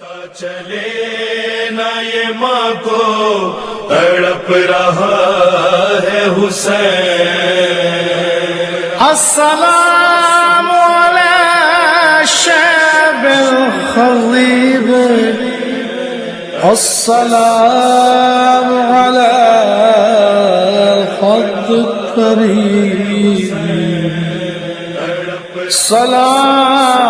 چلے نہ یہ ماں کو تڑپ رہا ہے حسین. السلام علی شعب الخضیب، السلام علی خد الطریب، سلام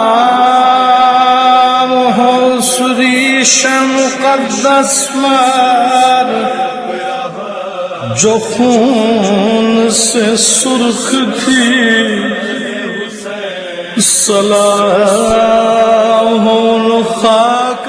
ہو سریش مقدس مار جو خون سے سرخ تھی، سلام ہو خاک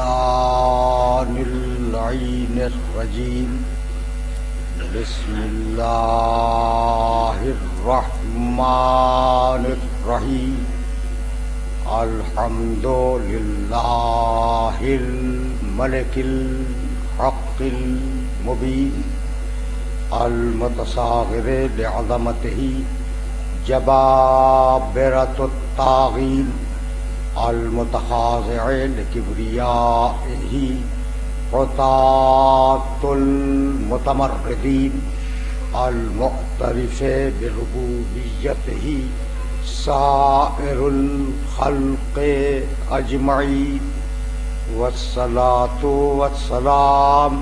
الشیطان اللعین الرجیم. بسم اللہ الرحمن الرحیم. الحمد للہ الملک الحق المبین المتصاغر لعظمتہ جبابرۃ الطاغین المتخاضع لکبریائہ عطاة المتمردین المعترف بربوبیتہ سائر الخلق اجمعین. والصلاة والسلام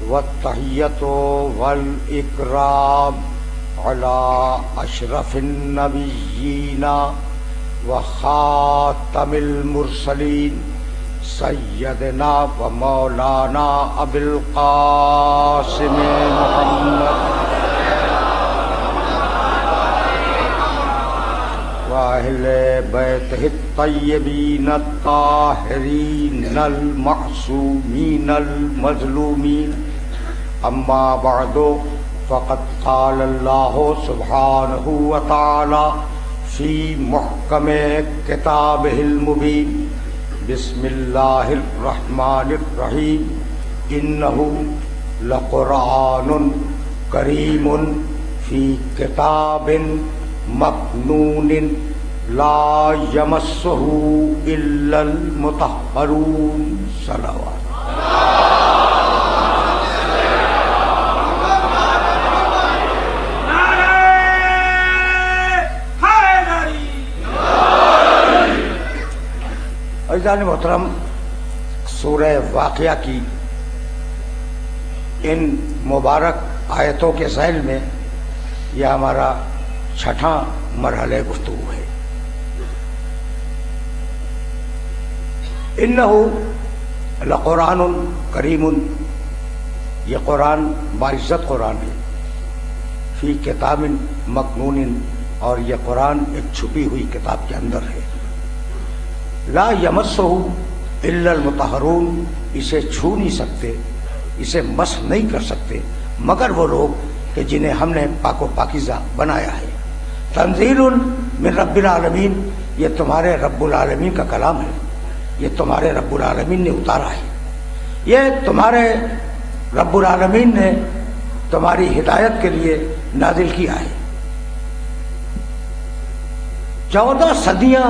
والتحیۃ والاکرام علی اشرف النبیین وخاتم المرسلین سیدنا و مولانا ابی القاسم محمد و اہل بیتہ الطیبین الطاہرین المعصومین المظلومین. اما بعد فقد قال اللہ سبحانہ وتعالی فی محکم کتابہ المبین. بسم اللہ الرحمن الرحیم. انہ لقرآن کریم فی کتاب مکنون لا یمسہ الا المطہرون. صلوات. عزیزان محترم، سورہ واقعہ کی ان مبارک آیتوں کے ذیل میں یہ ہمارا چھٹا مرحلہ گفتگو ہے. انہ لقرآن کریم، یہ قرآن باعزت قرآن ہے. فی کتاب مکنون، اور یہ قرآن ایک چھپی ہوئی کتاب کے اندر ہے. لا یمسہ الا المطہرون، اسے چھو نہیں سکتے، اسے مس نہیں کر سکتے مگر وہ لوگ کہ جنہیں ہم نے پاک و پاکیزہ بنایا ہے. تنزیل من رب العالمین، یہ تمہارے رب العالمین کا کلام ہے، یہ تمہارے رب العالمین نے اتارا ہے، یہ تمہارے رب العالمین نے تمہاری ہدایت کے لیے نازل کیا ہے. 14 صدیاں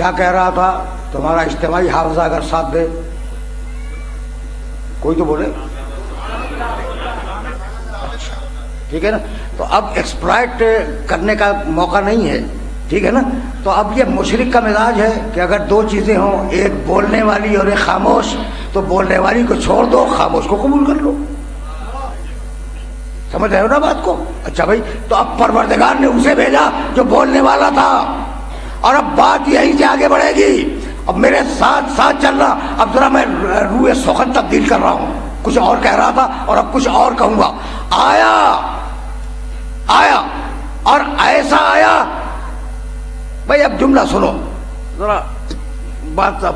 کیا کہہ رہا تھا؟ تمہارا اجتماعی حافظہ اگر ساتھ دے، کوئی تو بولے. ٹھیک ہے نا؟ تو اب ایکسپلائٹ کرنے کا موقع نہیں ہے، ٹھیک ہے نا؟ تو اب یہ مشرک کا مزاج ہے کہ اگر دو چیزیں ہوں، ایک بولنے والی اور ایک خاموش، تو بولنے والی کو چھوڑ دو، خاموش کو قبول کر لو. سمجھ رہے ہو نا بات کو؟ اچھا بھائی، تو اب پروردگار نے اسے بھیجا جو بولنے والا تھا، اور اب بات یہیں سے آگے بڑھے گی. اب میرے ساتھ ساتھ چلنا. اب ذرا میں روح سخن تبدیل کر رہا ہوں، کچھ اور کہہ رہا تھا اور اب کچھ اور کہوں گا. آیا اور ایسا آیا. بھائی اب جملہ سنو ذرا، بات اب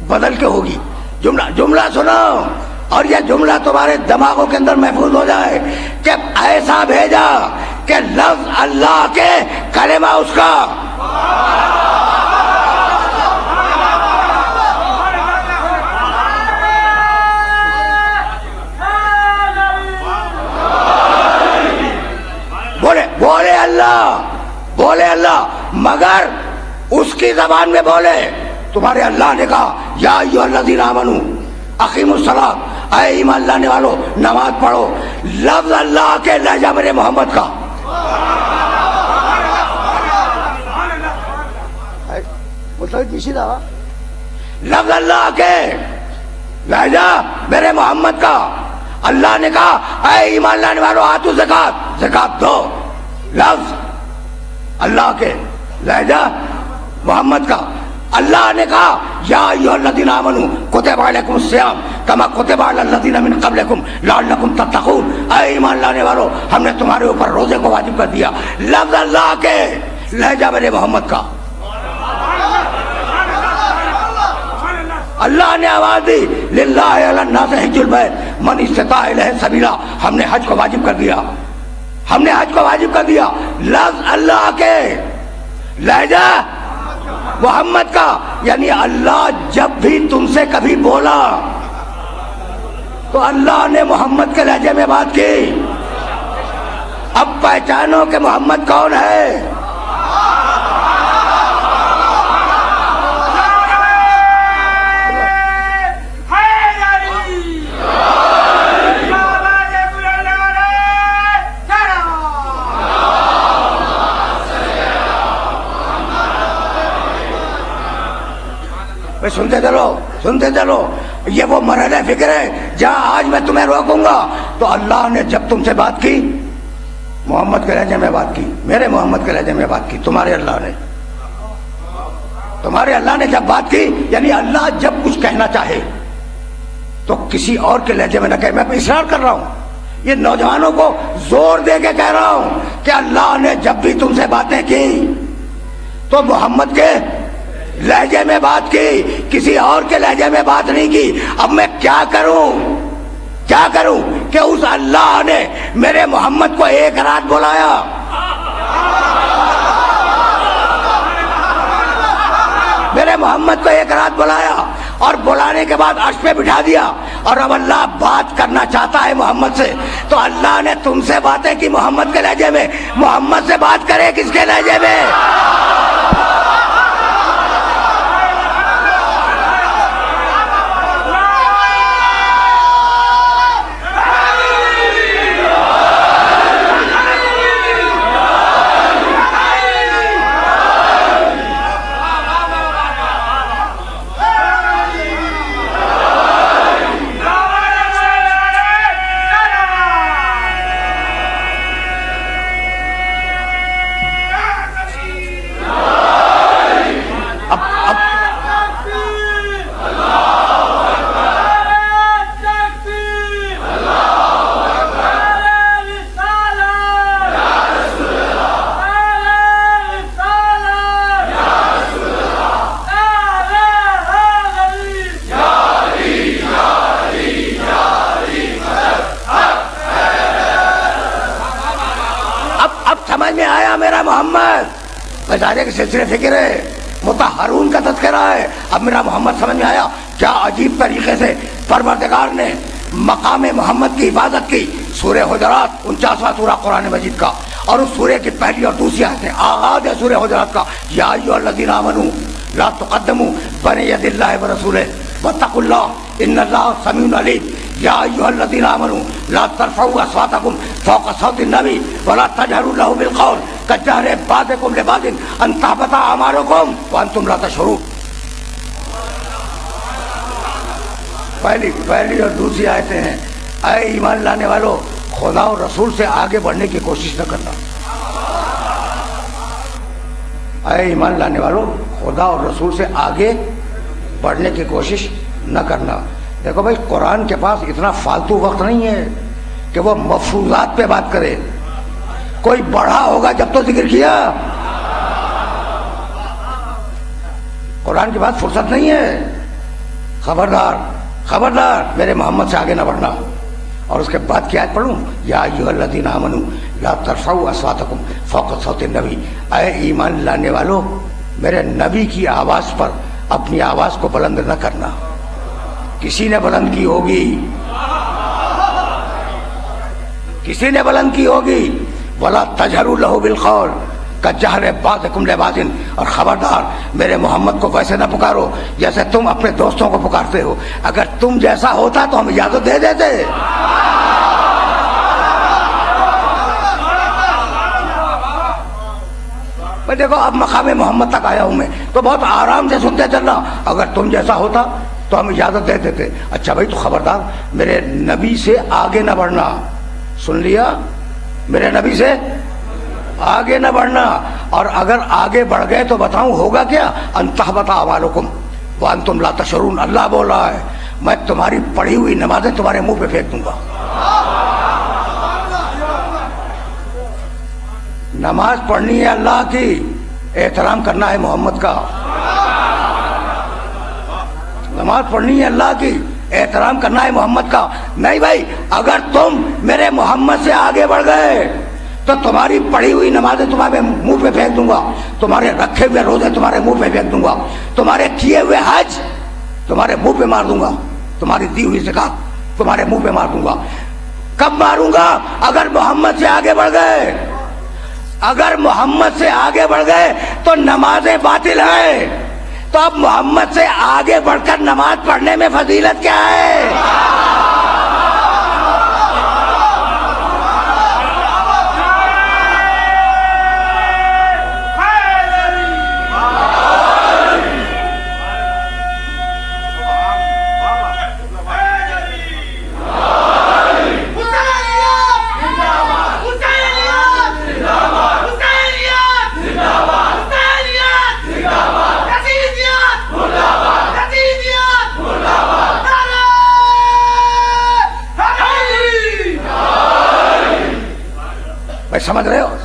بدل کے ہوگی. جملہ سنو، اور یہ جملہ تمہارے دماغوں کے اندر محفوظ ہو جائے کہ ایسا بھیجا کہ لفظ اللہ کے، کلمہ اس کا. بولے اللہ، مگر اس کی زبان میں بولے. تمہارے اللہ نے کہا یا ایھا الذین آمنوا اقیموا الصلاۃ، اے ایمان لانے والو نماز پڑھو. لفظ اللہ کے، لہجہ میرے محمد کا. لفظ اللہ کے، لہجہ میرے محمد کا. اللہ نے کہا اے ایمان لانے والو آتوا الزکات، زکات دو. لفظ اللہ کے، لہجہ محمد کا. اللہ نے کہا یا ایھا الذین آمنوا کتب علیکم الصیام کما کتب علی الذین من قبلکم لعلکم تتقون. اے ایمان لانے والو، ہم نے تمہارے اوپر روزے کو واجب کر دیا. لفظ اللہ کے، لہجہ میرے محمد کا. اللہ نے آواز دی للہ علی الناس حج البیت من استطاع الیہ سبیلا. ہم نے حج کو واجب کر دیا، ہم نے حج کو واجب کر دیا. لفظ اللہ کے، لہجہ محمد کا. یعنی اللہ جب بھی تم سے کبھی بولا تو اللہ نے محمد کے لہجے میں بات کی. اب پہچانو کہ محمد کون ہے. سنتے چلو. یہ وہ مرحلہ فکر ہے جہاں آج میں تمہیں روکوں گا. تو اللہ نے جب تم سے بات کی، محمد کے لہجے میں بات کی، میرے محمد کے لہجے میں بات کی. تمہارے اللہ نے جب بات کی، یعنی اللہ جب کچھ کہنا چاہے تو کسی اور کے لہجے میں نہ کہے. میں اصرار کر رہا ہوں، یہ نوجوانوں کو زور دے کے کہہ رہا ہوں کہ اللہ نے جب بھی تم سے باتیں کی تو محمد کے لہجے میں بات کی، کسی اور کے لہجے میں بات نہیں کی. اب میں کیا کروں کہ اس اللہ نے میرے محمد کو ایک رات بلایا. میرے محمد کو ایک رات بلایا اور بلانے کے بعد عرش پہ بٹھا دیا. اور اب اللہ بات کرنا چاہتا ہے محمد سے، تو اللہ نے تم سے باتیں کی محمد کے لہجے میں. محمد سے بات کرے کس کے لہجے میں؟ بتانے کے سلسلے فکر ہے، مطہرون کا تذکرہ ہے. اب میرا محمد سمجھ میں آیا. کیا عجیب طریقے سے پروردگار نے مقام محمد کی حفاظت کی. سورہ حجرات 49واں سورہ قرآن مجید کا. اور اس سورہ کی پہلی اور دوسری آیتیں آغاز ہے سورہ حجرات کا، یا ایھا الذین آمنوا لا تقدموا بین یدی اللہ ورسولہ واتقوا اللہ ان اللہ سمیع علیم، یا ایھا الذین آمنوا لا ترفعوا اصواتکم فوق صوت النبی ولا تجہروا له بالقول کجہر بعضکم لبعض ان تحبط اعمالکم وانتم لا تشعرون۔ پہلی اور دوسری آیتیں ہیں، اے ایمان لانے والو خدا اور رسول سے آگے بڑھنے کی کوشش نہ کرنا۔ اے ایمان لانے والو خدا اور رسول سے آگے بڑھنے کی کوشش نہ کرنا۔ دیکھو بھائی، قرآن کے پاس اتنا فالتو وقت نہیں ہے کہ وہ مفروضات پہ بات کرے۔ کوئی بڑھا ہوگا جب تو ذکر کیا، قرآن کے پاس فرصت نہیں ہے۔ خبردار خبردار میرے محمد سے آگے نہ بڑھنا۔ اور اس کے بعد کی آیت پڑھوں، یا ایھا الذین آمنوا لا ترفعوا اصواتکم فوق صوت النبی، اے ایمان لانے والو میرے نبی کی آواز پر اپنی آواز کو بلند نہ کرنا۔ کسی نے بلند کی ہوگی، کسی نے بلند کی ہوگی۔ ولا تجہروا لہ بالقول کجہر بعضکم لبعض، اور خبردار میرے محمد کو ویسے نہ پکارو جیسے تم اپنے دوستوں کو پکارتے ہو۔ اگر تم جیسا ہوتا تو ہم اجازت دے دیتے۔ میں دیکھو اب مقام محمد تک آیا ہوں میں تو بہت آرام سے سنتے چلنا، اگر تم جیسا ہوتا تو ہم اجازت دے دیتے۔ اچھا بھائی، تو خبردار میرے نبی سے آگے نہ بڑھنا۔ سن لیا، میرے نبی سے آگے نہ بڑھنا، اور اگر آگے بڑھ گئے تو بتاؤں ہوگا کیا؟ ان تحبط اعمالکم وانتم لا تشعرون۔ اللہ بول رہا ہے میں تمہاری پڑھی ہوئی نمازیں تمہارے منہ پہ پھینک دوں گا۔ نماز پڑھنی ہے اللہ کی، احترام کرنا ہے محمد کا۔ نماز پڑھنی ہے اللہ کی، احترام کرنا ہے محمد کا۔ نہیں بھائی، اگر تم میرے محمد سے آگے بڑھ گئے تو تمہاری پڑھی ہوئی نمازیں تمہارے منہ پہ پھینک دوں گا، تمہارے رکھے ہوئے روزے تمہارے منہ پہ پھینک دوں گا، تمہارے کیے ہوئے حج تمہارے منہ پہ مار دوں گا، تمہاری دی ہوئی زکات تمہارے منہ پہ مار دوں گا۔ کب ماروں گا؟ اگر محمد سے آگے بڑھ گئے۔ اگر محمد سے آگے بڑھ گئے تو نمازیں باطل ہیں، تو اب محمد سے آگے بڑھ کر نماز پڑھنے میں فضیلت کیا ہے؟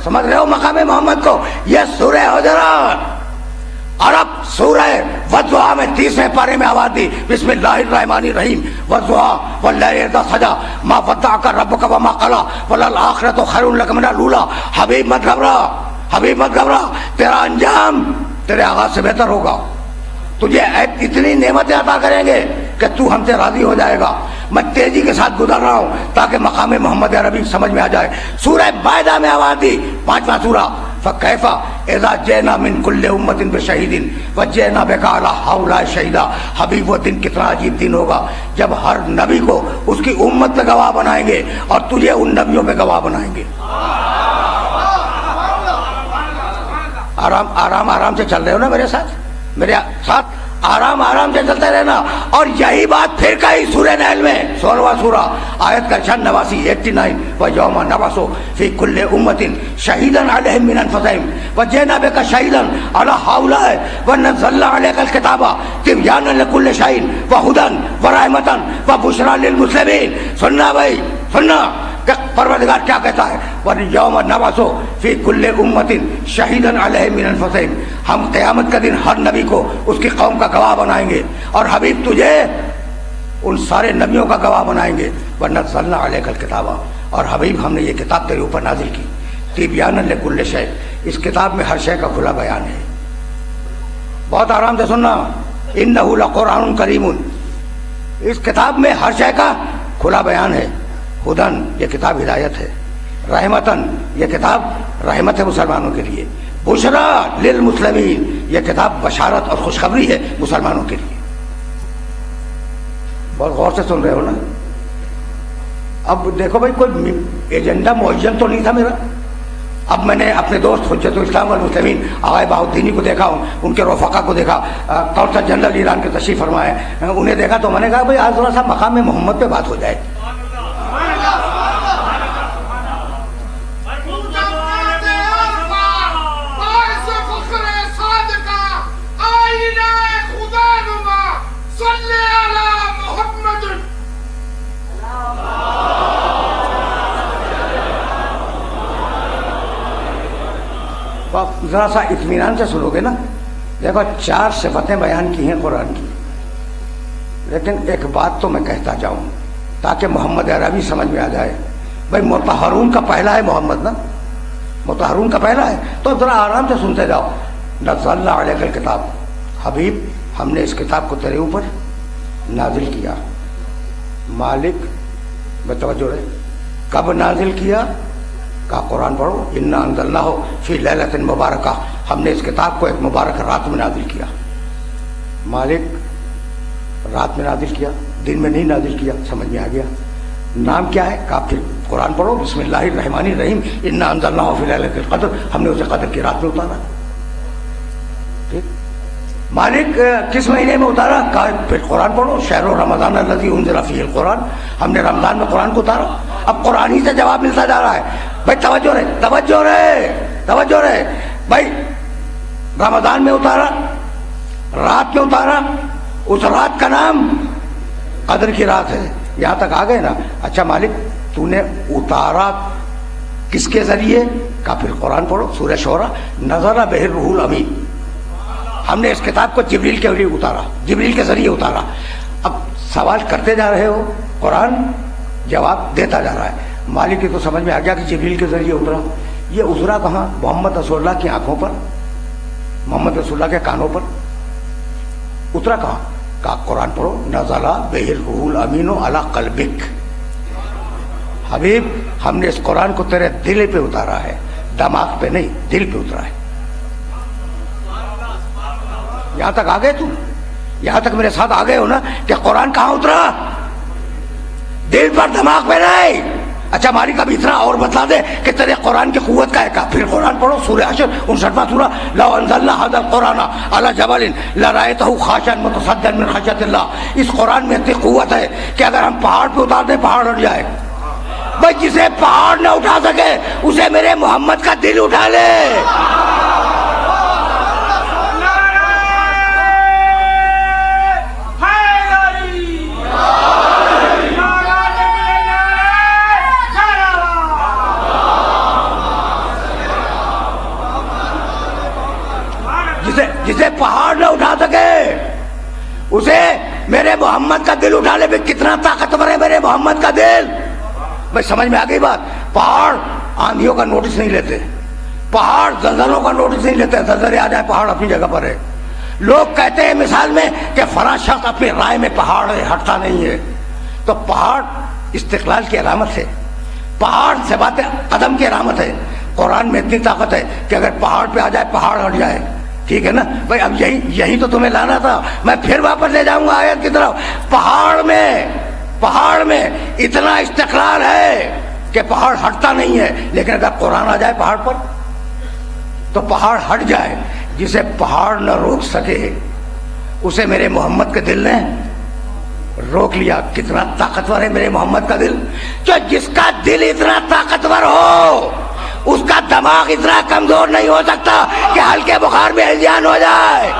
سمجھ رہے ہو مقام محمد کو؟ یہ سورہ حجرات، اور اب سورہ والضحیٰ میں 30ویں پارے میں آواز دی، بسم اللہ الرحمن الرحیم، والضحیٰ واللیل اذا سجی ما ودعک ربک وما قلی وللآخرۃ خیر لک من الاولی۔ حبیب مت گھبرا، حبیب مت گھبرا، تیرا انجام تیرے آغاز سے بہتر ہوگا۔ تجھے اتنی نعمتیں عطا کریں گے کہ تو ہم سے راضی ہو جائے گا۔ میں تیزی کے ساتھ گزر رہا ہوں تاکہ مقام محمد عربی سمجھ میں آ جائے۔ سورہ مائدہ میں آواز دی، 5واں سورہ، فکیف اذا جئنا من کل امۃ بشہید وجئنا بک علی ہؤلاء شہیدا۔ حبیب وہ دن کتنا عجیب دن ہوگا جب ہر نبی کو اس کی امت پہ گواہ بنائیں گے اور تجھے ان نبیوں پہ گواہ بنائیں گے۔ آرام سے چل رہے ہو نا میرے ساتھ آرام سے چلتے رہنا۔ اور یہی بات پھر کہی سورہ نحل میں 16واں سورہ آیت کا 89 89، وَيَوْمَ نَبْعَثُ فِي كُلِّ أُمَّةٍ شَهِيدًا عَلَيْهِمْ مِنْ أَنفُسِهِمْ وَجِئْنَا بِكَ شَهِيدًا عَلَى هَؤُلَاءِ وَنَزَّلْنَا عَلَيْكَ الْكِتَابَ تِبْيَانًا لِكُلِّ شَيْءٍ وَهُدًى وَرَحْمَةً وَبُشْرَى لِلْمُسْلِمِينَ۔ سننا بھائی، سننا کہ پروردگار کیا کہتا ہے، وَيَوْمَ نَبْعَثُ فِي كُلِّ أُمَّةٍ شَهِيدًا عَلَيْهِمْ مِنْ أَنفُسِهِمْ۔ ہم قیامت کا دن ہر نبی کو اس کی قوم کا گواہ بنائیں گے، اور حبیب تجھے ان سارے نبیوں کا گواہ بنائیں گے۔ وَنَزَّلْنَا عَلَيْكَ الْكِتَابَ، اور حبیب ہم نے یہ کتاب تیرے اوپر نازل کی، تِبْيَانًا لِكُلِّ شَيْءٍ، اس کتاب میں ہر شے کا کھلا بیان ہے۔ بہت آرام سے سننا، إِنَّهُ لَقُرْآنٌ كَرِيمٌ، اس کتاب میں ہر شے کا کھلا بیان ہے۔ ہدن، یہ کتاب ہدایت ہے، رحمتن، یہ کتاب رحمت ہے مسلمانوں کے لیے، بشرا للمسلمین، یہ کتاب بشارت اور خوشخبری ہے مسلمانوں کے لیے۔ بہت غور سے سن رہے ہو نا؟ اب دیکھو بھائی، کوئی ایجنڈا معین تو نہیں تھا میرا۔ اب میں نے اپنے دوست حجت الاسلام والمسلمین آغا بہاؤالدینی کو دیکھا، ان کے رفقا کو دیکھا، قونصل جنرل ایران کے تشریف فرمائے، انہیں دیکھا تو میں نے کہا بھائی آج تھوڑا سا مقام محمد پہ بات ہو جائے۔ ذرا سا اطمینان سے سنو گے نا؟ دیکھو 4 صفتیں بیان کی ہیں قرآن کی، لیکن ایک بات تو میں کہتا جاؤں تاکہ محمد عربی سمجھ میں آ جائے۔ بھائی مطہرون کا پہلا ہے محمد نا، مطہرون کا پہلا ہے، تو ذرا آرام سے سنتے جاؤ۔ نزلنا علیک الکتاب، حبیب ہم نے اس کتاب کو تیرے اوپر نازل کیا۔ مالک بتوجہ رہے، کب نازل کیا؟ کا قرآن پڑھو، انا انزلناہ فی لیلۃ مبارکہ، ہم نے اس کتاب کو ایک مبارک رات میں نازل کیا۔ مالک رات میں نازل کیا، دن میں نہیں نازل کیا، سمجھ میں آ گیا۔ نام کیا ہے؟ کہا پھر قرآن پڑھو، بسم اللہ الرحمن الرحیم، انا انزلناہ فی لیلۃ القدر، ہم نے اسے قدر کی رات میں اتارا۔ ٹھیک، مالک کس مہینے میں اتارا؟ کہا پھر قرآن پڑھو، شہر رمضان الذی انزل فیہ القرآن، ہم نے رمضان میں قرآن کو اتارا۔ اب قرآن ہی سے جواب ملتا جا رہا ہے۔ بھائی توجہ رہے، توجہ رہے، توجہ رہے بھائی، رمضان میں اتارا، رات میں اتارا، اس رات کا نام قدر کی رات ہے۔ یہاں تک آ گئے نا؟ اچھا مالک تو نے اتارا کس کے ذریعے؟ کہا پھر قرآن پڑھو، سورہ شعراء، نزل بہ الروح الامین، ہم نے اس کتاب کو جبریل کے ذریعے اتارا، جبریل کے ذریعے اتارا۔ اب سوال کرتے جا رہے ہو، قرآن جواب دیتا جا رہا ہے۔ مالک کی تو سمجھ میں آ گیا کہ جبریل کے ذریعے اترا۔ یہ اترا کہاں؟ محمد رسول اللہ کی آنکھوں پر، محمد رسول اللہ کے کانوں پر اترا۔ کہاں؟ کہا قرآن پڑھو، نزل بہ الروح الامین علی قلبک، حبیب ہم نے اس قرآن کو تیرے دل پہ اتارا ہے، دماغ پہ نہیں، دل پہ اترا ہے۔ یہاں تک آ گئے تم؟ یہاں تک میرے ساتھ آ گئے ہو نا کہ قرآن کہاں اترا؟ دل پر، دماغ پہ نہیں۔ اچھا مالک اب اتنا اور بتلا دے کہ تیرے قرآن کی قوت کا ہے۔ کہا پھر قرآن پڑھو، سورہ حشر 59واں سورہ، لو انزلنا ھذا القرآن علی جبل لرأیتہ خاشعا متصدعا من خشیۃ اللہ، اس قرآن میں اتنی قوت ہے کہ اگر ہم پہاڑ پہ اتار دیں پہاڑ ہٹ جائے۔ بھائی جسے پہاڑ نہ اٹھا سکے اسے میرے محمد کا دل اٹھا لے۔ جسے پہاڑ نہ اٹھا سکے اسے میرے محمد کا دل اٹھا لے۔ کتنا طاقتور ہے میرے محمد کا دل۔ بھائی سمجھ میں آ گئی بات؟ پہاڑ آندھیوں کا نوٹس نہیں لیتے، پہاڑ زلزلوں کا نوٹس نہیں لیتے، زلزلے آ جائے پہاڑ اپنی جگہ پر ہے۔ لوگ کہتے ہیں مثال میں کہ فلاں شخص اپنی رائے میں پہاڑ ہے، ہٹتا نہیں ہے، تو پہاڑ استقلال کی علامت ہے، پہاڑ ثبات قدم کی علامت ہے۔ قرآن میں اتنی طاقت ہے کہ اگر پہاڑ پہ آ جائے پہاڑ ہٹ جائے۔ ٹھیک ہے نا بھائی؟ اب یہی تو تمہیں لانا تھا، میں پھر واپس لے جاؤں گا آیت کی طرف۔ پہاڑ میں اتنا استقلال ہے کہ پہاڑ ہٹتا نہیں ہے، لیکن اگر قرآن آ جائے پہاڑ پر تو پہاڑ ہٹ جائے۔ جسے پہاڑ نہ روک سکے اسے میرے محمد کے دل نے روک لیا۔ کتنا طاقتور ہے میرے محمد کا دل! کہ جس کا دل اتنا طاقتور ہو اس کا دماغ اتنا کمزور نہیں ہو سکتا کہ ہلکے بخار میں ہلجان ہو جائے۔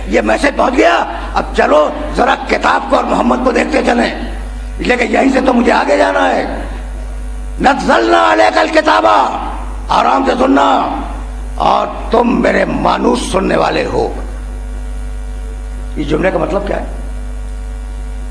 یہ میسج پہنچ گیا۔ اب چلو ذرا کتاب کو اور محمد کو دیکھتے چلیں، لیکن یہیں سے تو مجھے آگے جانا ہے۔ نزلنا علیک الکتاب، آرام سے سننا، اور تم میرے مانوس سننے والے ہو۔ اس جملے کا مطلب کیا ہے؟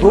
2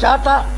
4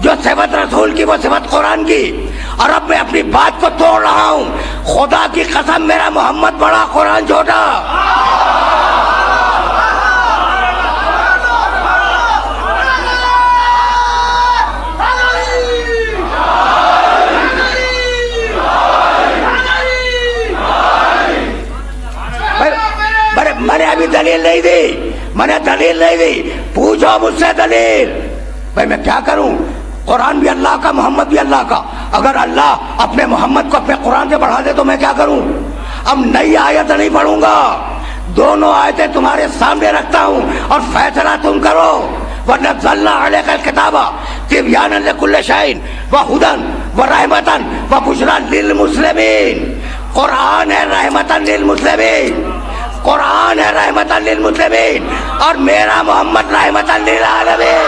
جو صفت رسول کی وہ صفت قرآن کی، اور اب میں اپنی بات کو توڑ رہا ہوں، خدا کی قسم میرا محمد بڑا، قرآن چھوٹا۔ میں نے ابھی دلیل نہیں دی، میں نے دلیل نہیں دی، پوچھو مجھ سے دلیل۔ بھائی میں کیا کروں؟ قرآن بھی اللہ کا، محمد بھی اللہ کا، اگر اللہ اپنے محمد کو اپنے قرآن سے بڑھا دے تو میں کیا کروں؟ اب نئی آیت نہیں پڑھوں گا، دونوں آیتیں تمہارے سامنے رکھتا ہوں اور فیصلہ تم کرو۔ وَنَزَّلْنَا عَلَيْكَ الْكِتَابَ تِبْيَانًا لِكُلِّ شَيْءٍ وَهُدًى وَرَحْمَةً وَبُشْرَى لِلْمُسْلِمِينَ۔ قرآن ہے رحمتاً للمسلمین، قرآن ہے رحمتاً للمسلمین، اور میرا محمد رحمتاً للعالمین۔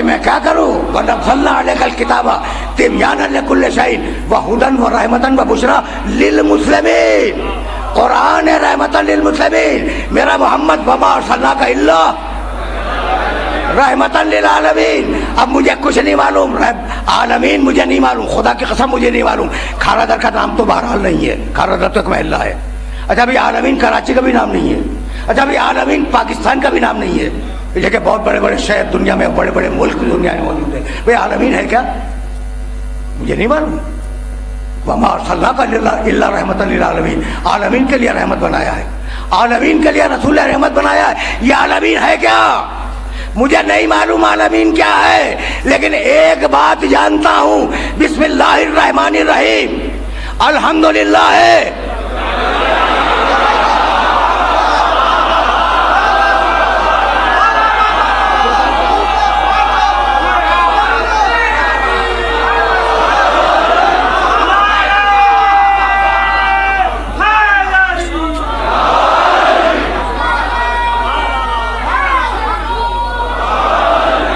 میں کیا کروں؟ وَنَزَّلْنَا عَلَيْكَ الْكِتَابَ تِبْيَانًا لِكُلِّ شَيْءٍ وَهُدًى وَرَحْمَةً وَبُشْرَى لِلْمُسْلِمِينَ۔ قرآن ہے رحمتاً للمسلمین، میرا محمد وَمَا أَرْسَلْنَاكَ إِلَّا رحمتاً للعالمین۔ اب مجھے کچھ نہیں معلوم، عالمین مجھے نہیں معلوم، خدا کی قسم مجھے نہیں معلوم۔ کھارا در کا نام تو بہرحال نہیں ہے، کھارا در تو ایک محلہ ہے۔ اچھا بھی عالمین کراچی کا بھی نام نہیں ہے، اچھا بھی عالمین پاکستان کا بھی نام نہیں ہے، کہ بہت بڑے بڑے شہر دنیا میں، بڑے بڑے ملک دنیا میں موجود ہیں، بھئی عالمین ہے کیا؟ مجھے نہیں معلوم۔ وَمَا أَرْسَلْنَاكَ إِلَّا رَحْمَةً لِلْعَالَمِينَ، عالمین کے لیے رحمت بنایا ہے، عالمین کے لیے رسول رحمت بنایا ہے۔ یہ عالمین ہے کیا؟ مجھے نہیں معلوم عالمین کیا ہے، لیکن ایک بات جانتا ہوں، بسم اللہ الرحمن الرحیم، الحمدللہ ہے۔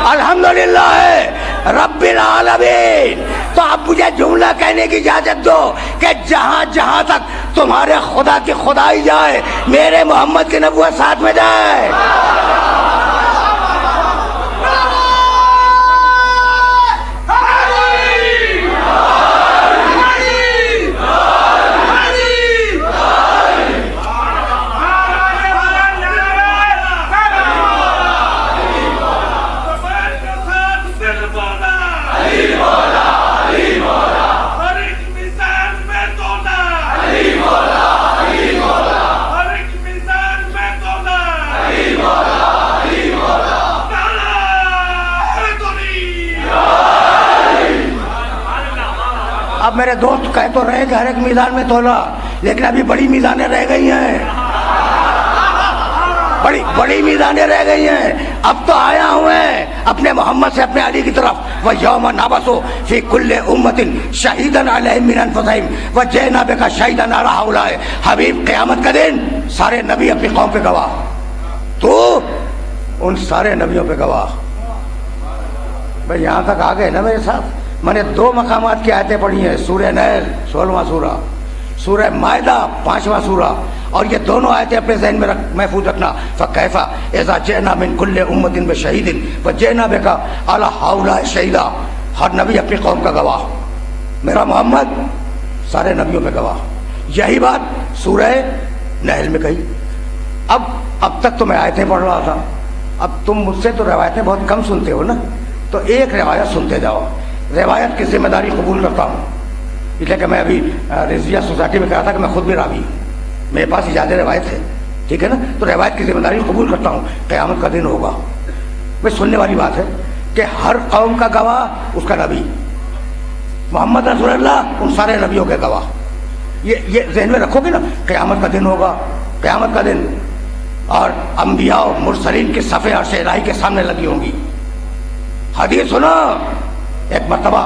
الحمدللہ ہے رب العالمین۔ تو اب مجھے جملہ کہنے کی اجازت دو کہ جہاں جہاں تک تمہارے خدا کی خدائی جائے، میرے محمد کی نبوت ساتھ میں جائے۔ اب میرے دوست کہہ تو رہے کہ ہر ایک میدان میں تولا، لیکن ابھی بڑی میدانیں رہ گئی ہیں، بڑی میدانیں رہ گئی ہیں۔ اب تو آیا ہوں میں اپنے محمد سے اپنے علی کی طرف، وَيَوْمَ نَبْعَثُ فِي كُلِّ أُمَّةٍ شَهِيدًا عَلَيْهِمْ مِنْ أَنفُسِهِمْ وَجِئْنَا بِكَ شَهِيدًا عَلَىٰ هَٰؤُلَاءِ۔ حبیب قیامت کا دن سارے نبی اپنی قوم پہ گواہ، تو ان سارے نبیوں پہ گواہ۔ بھئی یہاں تک آ گئے نا میرے ساتھ؟ میں نے 2 مقامات کی آیتیں پڑھی ہیں، سورہ نیل 16واں سورہ، سورہ مائدہ 5واں سورہ، اور یہ دونوں آیتیں اپنے ذہن میں محفوظ رکھنا۔ فَكَيْفَ إِذَا جِئْنَا مِنْ كُلِّ أُمَّةٍ بِشَهِيدٍ وَجِئْنَا بِكَ عَلَىٰ هَٰؤُلَاءِ شَهِيدًا۔ ہر نبی اپنی قوم کا گواہ، میرا محمد سارے نبیوں پہ گواہ۔ یہی بات سورہ نحل میں کہی۔ اب تک تو میں آیتیں پڑھ رہا تھا، اب تم مجھ سے تو روایتیں بہت کم سنتے ہو نا، تو ایک روایت سنتے جاؤ۔ روایت کی ذمہ داری قبول کرتا ہوں، اس لیے کہ میں ابھی رضویہ سوسائٹی میں کہا تھا کہ میں خود بھی راوی ہوں، میرے پاس زیادہ روایت ہے، ٹھیک ہے نا، تو روایت کی ذمہ داری قبول کرتا ہوں۔ قیامت کا دن ہوگا، میں سننے والی بات ہے کہ ہر قوم کا گواہ اس کا نبی، محمد رسول اللہ ان سارے نبیوں کے گواہ۔ یہ ذہن میں رکھو گے نا، قیامت کا دن ہوگا، قیامت کا دن، اور انبیاء و مرسلین کے صفیں عرش الہی کے سامنے لگی ہوں گی، حدیث سنو. ایک مرتبہ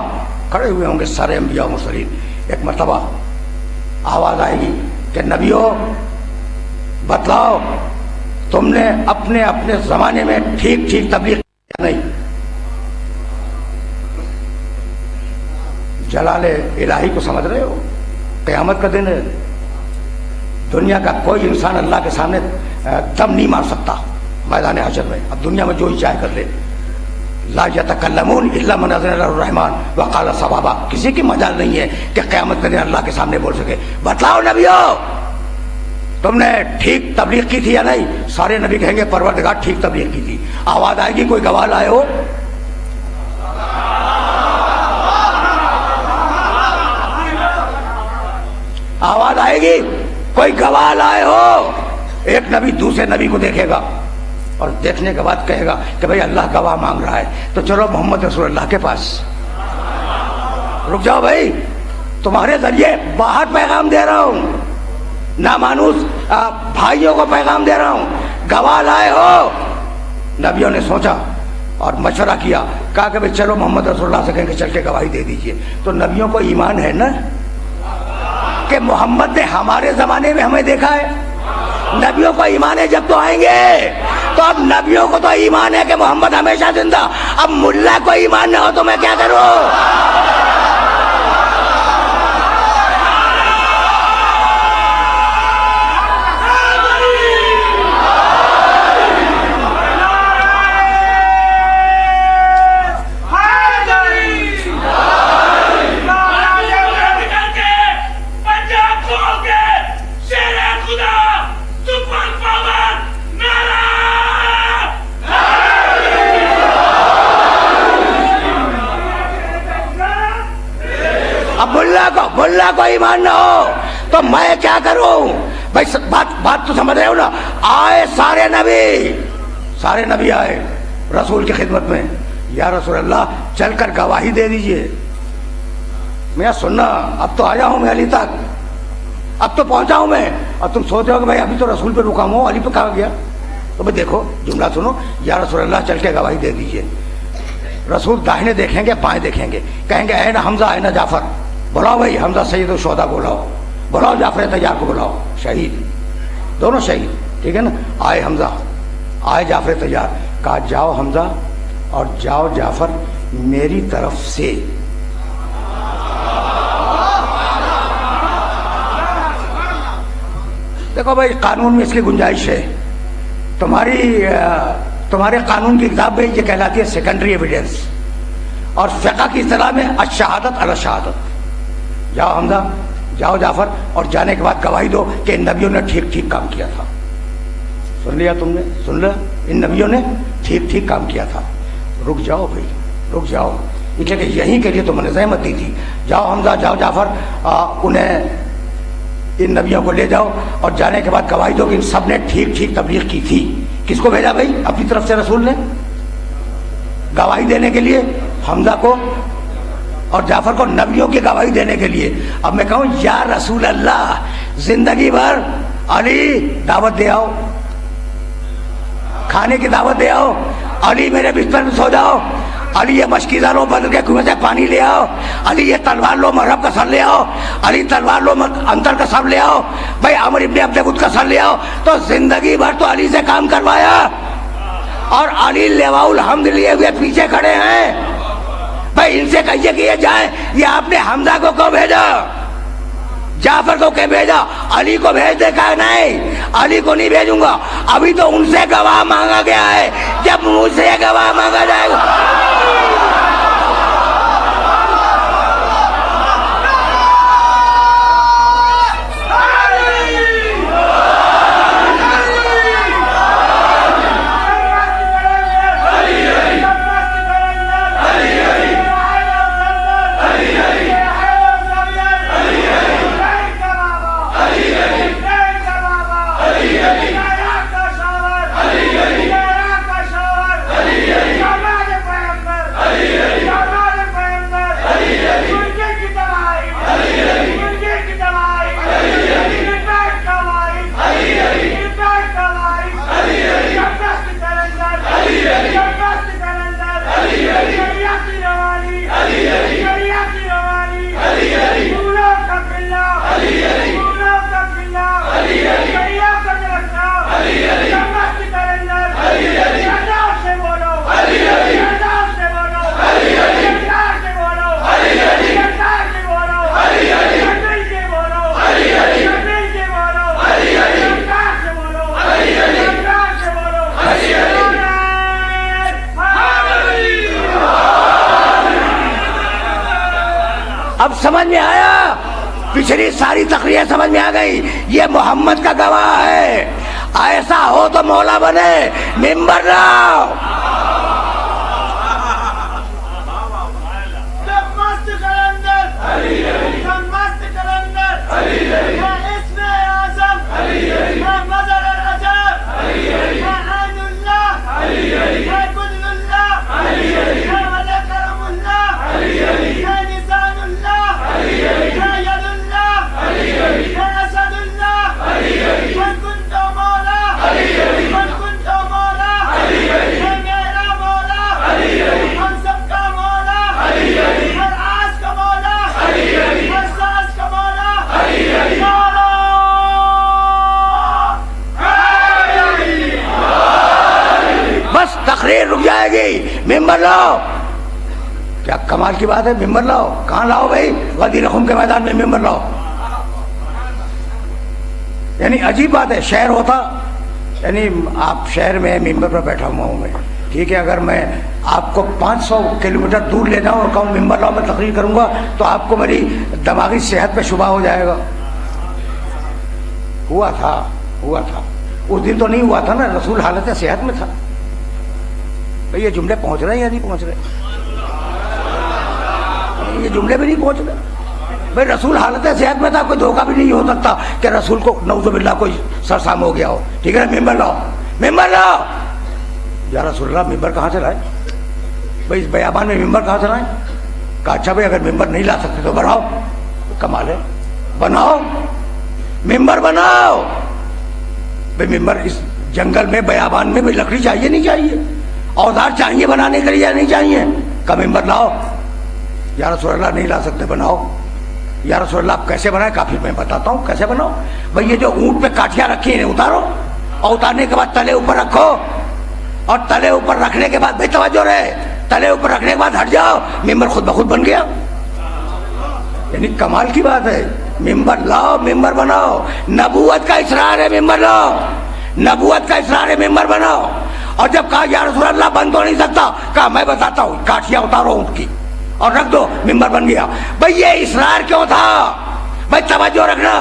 کھڑے ہوئے ہوں گے سارے انبیاء و مرسلین. ایک مرتبہ آواز آئے گی کہ نبیوں بتلاؤ تم نے اپنے اپنے زمانے میں ٹھیک ٹھیک تبلیغ کیا نہیں. جلال الہی کو سمجھ رہے ہو؟ قیامت کا دن ہے. دنیا کا کوئی انسان اللہ کے سامنے دم نہیں مار سکتا میدان حشر میں. اب دنیا میں جو ہی چاہے کر لے. لا یتکلمون الا من اذن له الرحمن وقال صوابا. کسی کی مجال نہیں ہے کہ قیامت کے دن اللہ کے سامنے بول سکے بتلاؤ نبیوں تم نے ٹھیک تبلیغ کی تھی یا نہیں. سارے نبی کہیں گے پروردگار ٹھیک تبلیغ کی تھی. آواز آئے گی کوئی گواہ لائے ہو؟ آواز آئے گی کوئی گواہ لائے ہو؟ ایک نبی دوسرے نبی کو دیکھے گا اور دیکھنے کے بعد کہے گا کہ بھئی اللہ گواہ مانگ رہا ہے تو چلو محمد رسول اللہ کے پاس. رک جاؤ بھائی, تمہارے ذریعے باہر پیغام دے رہا ہوں, نامانوس بھائیوں کو پیغام دے رہا ہوں. گواہ لائے ہو؟ نبیوں نے سوچا اور مشورہ کیا, کہا کہ بھئی چلو محمد رسول اللہ سے کہیں کہ چل کے گواہی دے دیجئے. تو نبیوں کو ایمان ہے نا کہ محمد نے ہمارے زمانے میں ہمیں دیکھا ہے. نبیوں کو ایمان ہے جب تو آئیں گے. تو اب نبیوں کو تو ایمان ہے کہ محمد ہمیشہ زندہ. اب ملا کو ایمان نہ ہو تو میں کیا کروں؟ اب ملا کو ایمان نہ ہو تو میں کیا کروں؟ بھائی بات تو سمجھ رہے ہو نا. آئے سارے نبی آئے رسول کی خدمت میں. یا رسول اللہ چل کر گواہی دے دیجئے. میں سننا, اب تو آیا ہوں میں علی تک, اب تو پہنچا ہوں میں. اور تم سوچ رہے ہو کہ بھائی ابھی تو رسول پہ رکا ہوں, علی پہ کہاں گیا؟ تو بھائی دیکھو جملہ سنو. یا رسول اللہ چل کے گواہی دے دیجئے. رسول داہنے دیکھیں گے بائیں دیکھیں گے, کہیں گے اے نا حمزہ اے نا جعفر. بلاؤ بھائی حمزہ سید الشہداء کو بلاؤ, بلاؤ جعفر طیار کو بلاؤ. شہید, دونوں شہید, ٹھیک ہے نا. آئے حمزہ, آئے جعفر طیار. کہا جاؤ حمزہ اور جاؤ جعفر میری طرف سے. دیکھو بھائی قانون میں اس کی گنجائش ہے. تمہارے قانون کی کتاب میں یہ کہلاتی ہے سیکنڈری ایویڈنس, اور فقہ کی اصطلاح میں الشہادت علی الشہادت. جاؤ حمزہ, جاؤ جعفر, اور جانے کے بعد گواہی دو کہ ان نبیوں نے ٹھیک ٹھیک کام کیا تھا. سن لیا تم نے؟ سن لیا, ان نبیوں نے ٹھیک ٹھیک کام کیا تھا. رک جاؤ بھائی, رک جاؤ, اس لیے کہ یہیں کے لیے تو میں نے زحمت دی تھی. جاؤ حمزہ, جاؤ جعفر, انہیں ان نبیوں کو لے جاؤ اور جانے کے بعد گواہی دو کہ ان سب نے ٹھیک ٹھیک تبلیغ کی تھی. کس کو بھیجا بھائی؟ اپنی طرف سے رسول نے گواہی دینے کے لیے حمزہ کو اور جعفر کو, نبیوں کی گواہی دینے کے لیے. اب میں کہوں یا رسول اللہ زندگی بھر علی دعوت دے آؤ, کھانے کی دعوت دے آؤ, علی میرے بستر میں سو جاؤ, علی یہ مشکیزہ لو بدل کے کنویں سے پانی لے آؤ, علی یہ تلوار لو مرہب کا سر لے آؤ, علی تلوار لو انتر کا سر لے آؤ, بھائی عمر ابن عبد غد کا سر لے آؤ. تو زندگی بھر تو علی سے کام کروایا, اور علی لواء الحمد لیے ہوئے پیچھے کھڑے ہیں. بھائی ان سے کہیے کہ یہ جائیں. یہ آپ نے حمزہ کو کیوں بھیجا, جعفر کو کیوں بھیجا؟ علی کو بھیج دے. کہا نہیں, علی کو نہیں بھیجوں گا. ابھی تو ان سے گواہ مانگا گیا ہے, جب مجھ سے گواہ مانگا جائے گا. سمجھ میں آیا؟ پچھلی ساری تقریر سمجھ میں آ گئی؟ یہ محمد کا گواہ ہے. ایسا ہو تو مولا بنے، ممبر لاؤ. بس تقریر رک جائے گی. ممبر لاؤ. کیا کمال کی بات ہے، ممبر لاؤ. کہاں لاؤ بھائی؟ غدیر خم کے میدان میں ممبر لاؤ. یعنی عجیب بات ہے. شہر ہوتا، یعنی آپ شہر میں ممبر پر بیٹھا ہوا ہوں میں، ٹھیک ہے، اگر میں آپ کو 500 کلومیٹر دور لے جاؤں اور کہوں ممبر لاؤ میں تقریر کروں گا تو آپ کو میری دماغی صحت پہ شبہ ہو جائے گا. ہوا تھا اس دن تو نہیں ہوا تھا نا، رسول حالت صحت میں تھا. بھئی یہ جملے پہنچ رہے ہیں یا نہیں پہنچ رہے؟ یہ جملے بھی نہیں پہنچ رہے. بھئی رسول حالت صحت میں تھا، کوئی دھوکہ بھی نہیں ہو سکتا کہ رسول کو نعوذ باللہ کوئی سرسام ہو گیا ہو. ٹھیک ہے نا، ممبر لاؤ. ممبر لاؤ. یا رسول اللہ ممبر کہاں سے لائے؟ بھئی اس بیابان میں ممبر کہاں سے لائیں؟ کہا اچھا بھئی اگر ممبر نہیں لا سکتے تو بناؤ. کمال ہے، بناؤ ممبر بناؤ. بھئی ممبر اس جنگل میں بیابان میں بھی لکڑی چاہیے نہیں چاہیے؟ اوزار چاہیے بنانے کے لیے یا نہیں چاہیے؟ کہ ممبر لاؤ. یا رسول اللہ نہیں لا سکتے، بناؤ. یا رسول اللہ آپ کیسے بنائیں؟ کافی میں بتاتا ہوں کیسے بناؤ. بھئی یہ جو اونٹ پہ کاٹیاں رکھی ہیں اتارو، اور اتارنے کے بعد تلے اوپر رکھو، اور تلے اوپر رکھنے کے بعد بھئی توجہ رہے، تلے اوپر رکھنے کے بعد ہٹ جاؤ. ممبر خود بخود بن گیا. یعنی کمال کی بات ہے. ممبر لاؤ، ممبر بناؤ. نبوت کا اصرار ہے، ممبر لاؤ. نبوت کا اصرار ہے، ممبر بناؤ. اور جب کہا یا رسول اللہ بن تو نہیں سکتا، کہا میں بتاتا ہوں، کاٹیاں اتارو اونٹ کی اور رکھ دو، ممبر بن گیا. بھئی یہ اصرار کیوں تھا؟ بھئی توجہ رکھنا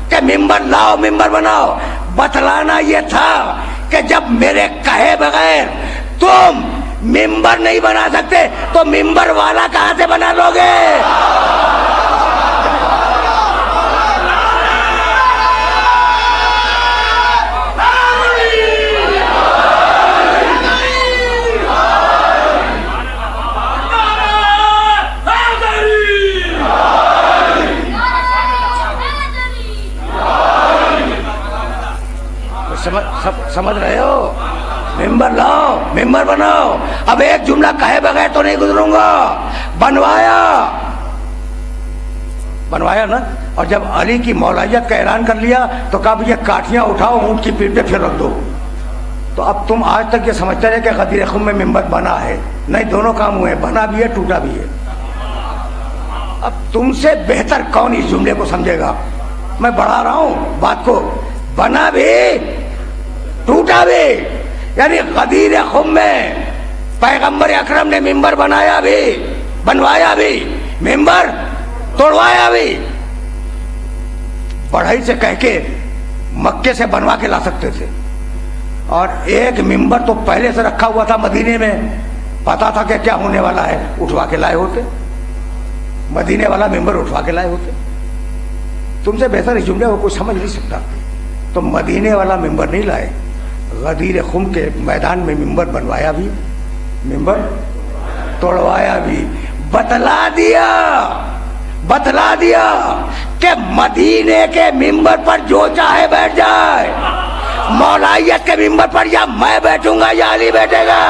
کہ ممبر لاؤ، ممبر بناؤ. بتلانا یہ تھا کہ جب میرے کہے بغیر تم ممبر نہیں بنا سکتے تو ممبر والا کہاں سے بنا لو گے؟ سمجھ رہے ہو؟ ممبر لاؤ، ممبر بناؤ. اب ایک جملہ کہے بغیر تو نہیں گزروں گا. بنوایا نا. اور جب علی کی مولائیت کا اعلان کر لیا تو کہا یہ کاٹیاں اٹھاؤ اونٹ کی پیٹھ پہ پھر رکھ دو. تو اب تم آج تک یہ سمجھتے رہے کہ غدیر خم میں ممبر بنا ہے. نہیں، دونوں کام ہوئے، بنا بھی ہے ٹوٹا بھی ہے. اب تم سے بہتر کون اس جملے کو سمجھے گا؟ میں بڑھا رہا ہوں بات کو. بنا بھی ٹوٹا بھی. یعنی غدیر خم میں پیغمبر اکرم نے ممبر بنایا بھی، بنوایا بھی، ممبر توڑوایا بھی. بڑھائی سے کہہ کے مکے سے بنوا کے لا سکتے تھے. اور ایک ممبر تو پہلے سے رکھا ہوا تھا مدینے میں، پتا تھا کہ کیا ہونے والا ہے، اٹھوا کے لائے ہوتے. مدینے والا ممبر اٹھوا کے لائے ہوتے. تم سے بہتر اس جملے کو کوئی سمجھ نہیں سکتا. تو مدینے والا ممبر نہیں لائے، غدیر خم کے میدان میں ممبر بنوایا بھی، ممبر توڑوایا بھی. بتلا دیا کہ مدینے کے ممبر پر جو چاہے بیٹھ جائے. مولائیت کے ممبر پر یا میں بیٹھوں گا یا علی بیٹھے گا.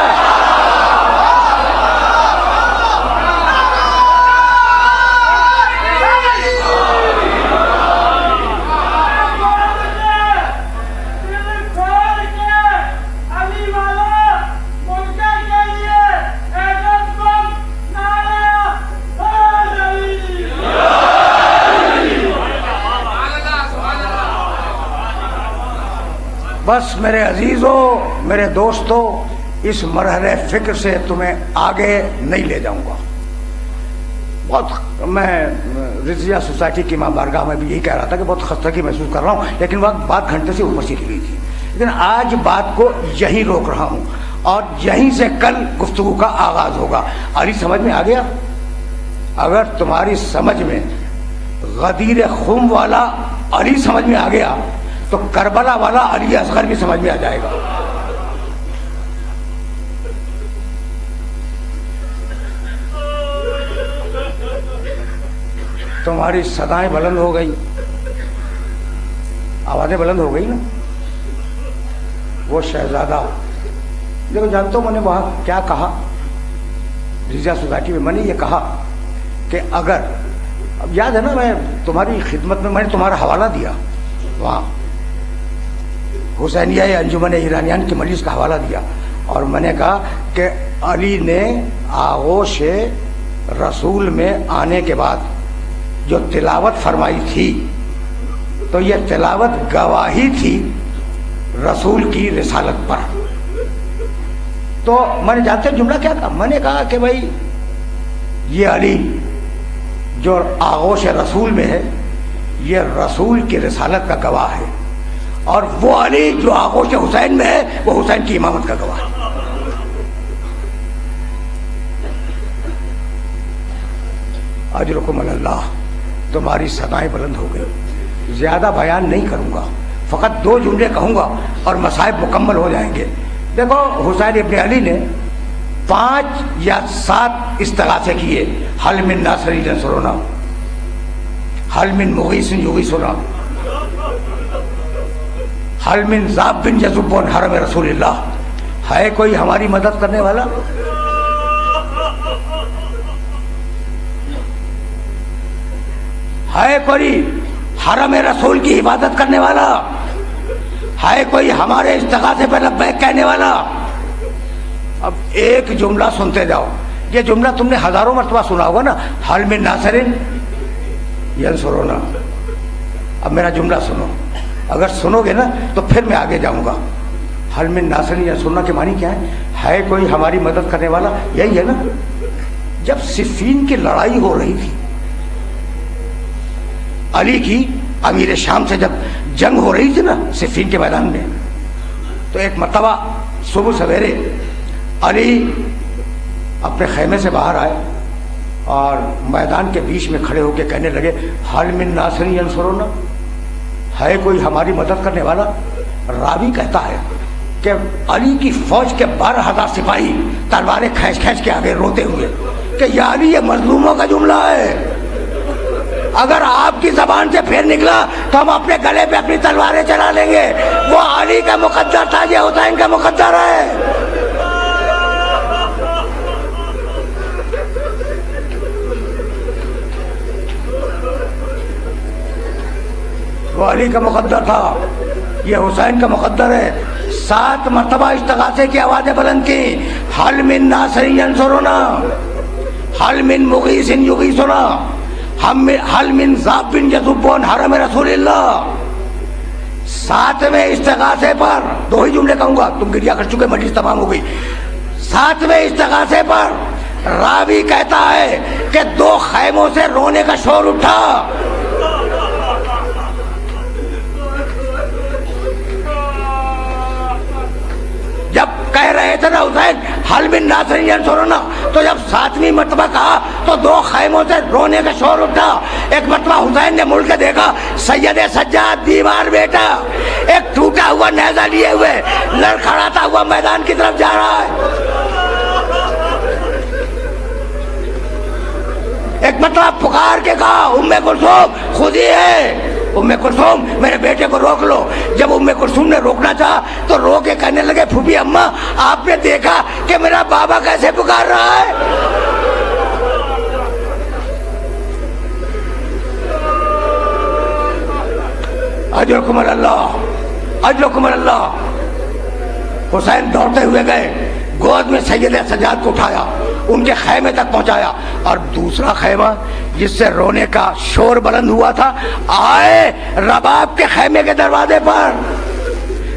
بس میرے عزیزوں، میرے دوستوں، اس مرحلے فکر سے تمہیں آگے نہیں لے جاؤں گا. بہت میں رضیہ سوسائٹی کی ماں بارگاہ میں بھی یہی کہہ رہا تھا کہ بہت خستگی محسوس کر رہا ہوں، لیکن وقت بات گھنٹے سے اوپر چلی گئی تھی، لیکن آج بات کو یہیں روک رہا ہوں اور یہیں سے کل گفتگو کا آغاز ہوگا۔ علی سمجھ میں آ گیا؟ اگر تمہاری سمجھ میں غدیر خم والا علی سمجھ میں آ گیا تو کربلا والا علی اصغر بھی سمجھ میں آ جائے گا۔ تمہاری صدائیں بلند ہو گئی، آوازیں بلند ہو گئی نا۔ وہ شہزادہ دیکھو، جانتا ہوں میں نے وہاں کیا کہا، رضا سوسائٹی میں نے یہ کہا کہ اگر، اب یاد ہے نا میں تمہاری خدمت میں نے تمہارا حوالہ دیا، وہاں حسینیہ انجمن ایرانیان کی مجلس کا حوالہ دیا، اور میں نے کہا کہ علی نے آغوش رسول میں آنے کے بعد جو تلاوت فرمائی تھی تو یہ تلاوت گواہی تھی رسول کی رسالت پر۔ تو میں نے جانتے جملہ کیا کہا؟ میں نے کہا کہ بھائی یہ علی جو آغوش رسول میں ہے یہ رسول کی رسالت کا گواہ ہے، اور وہ علی جو آغوش حسین میں ہے وہ حسین کی امامت کا گواہ ہے۔ اجرکم اللہ، تمہاری صدائیں بلند ہو گئی۔ زیادہ بیان نہیں کروں گا، فقط 2 جملے کہوں گا اور مصائب مکمل ہو جائیں گے۔ دیکھو، حسین ابن علی نے 5 یا 7 استغاثے کیے، حل من ناصر ینصرنا، حل من مغیث یغیثنا، حل من ذاب بن یذب حرم رسول اللہ، ہے کوئی ہماری مدد کرنے والا؟ ہے کوئی حرم رسول کی حفاظت کرنے والا؟ ہے کوئی ہمارے استغاثے پہ لبیک کہنے والا؟ اب ایک جملہ سنتے جاؤ، یہ جملہ تم نے ہزاروں مرتبہ سنا ہوگا نا، حل من ناصر ینصرنا۔ اب میرا جملہ سنو، اگر سنو گے نا تو پھر میں آگے جاؤں گا۔ حل من ناصر ینصرنا کے معنی کیا ہے کوئی ہماری مدد کرنے والا، یہی ہے نا۔ جب صفین کی لڑائی ہو رہی تھی، علی کی امیر شام سے جب جنگ ہو رہی تھی نا صفین کے میدان میں، تو ایک مرتبہ صبح سویرے علی اپنے خیمے سے باہر آئے اور میدان کے بیچ میں کھڑے ہو کے کہنے لگے، حل من ناصر ینصرنا، ہے کوئی ہماری مدد کرنے والا؟ راوی کہتا ہے کہ علی کی فوج کے 12,000 سپاہی تلواریں کھینچ کھینچ کے آگے روتے ہوئے کہ یا علی یہ مظلوموں کا جملہ ہے، اگر آپ کی زبان سے پھر نکلا تو ہم اپنے گلے پہ اپنی تلواریں چلا لیں گے۔ وہ علی کا مقدر تھا، یہ حسین کا مقدر ہے۔ وہ علی کا مقدر تھا، یہ حسین کا مقدر ہے۔ 7 مرتبہ استغاثے کی آوازیں بلند کی، حل من ناصر ینصرنا، حل من مغیث یغیثنا، حل من ذاب بن یذب حرم رسول اللہ۔ 7ویں استغاثے پر 2 ہی جملے کہوں گا، تم گریہ کر چکے، مجلس تمام ہو گئی۔ 7ویں استغاثے پر راوی کہتا ہے کہ 2 خیموں سے رونے کا شور اٹھا۔ جب کہہ رہے تھے نا حسین حل من ناصر ینصرنا، تو جب 7ویں مرتبہ کہا تو 2 خیموں سے رونے کا شور اٹھا۔ ایک مرتبہ حسین نے مڑ کے دیکھا، سید سجاد دیوار بیٹا ایک ٹوٹا ہوا نیزہ لیے ہوئے لڑکھڑاتا ہوا میدان کی طرف جا رہا ہے۔ ایک مرتبہ پکار کے کہا، ام کلثوم خودی ہے، ام کلثوم میرے بیٹے کو روک لو۔ جب ام کلثوم نے روکنا چاہا تو رو کے کہنے لگے، پھوپھی اماں آپ نے دیکھا کہ میرا بابا کیسے پکار رہا ہے؟ اجرکم اللہ، اجرکم اللہ۔ حسین دوڑتے ہوئے گئے، گود میں سید سجاد کو اٹھایا، ان کے خیمے تک پہنچایا، اور دوسرا خیمہ جس سے رونے کا شور بلند ہوا تھا، آئے رباب کے خیمے کے دروازے پر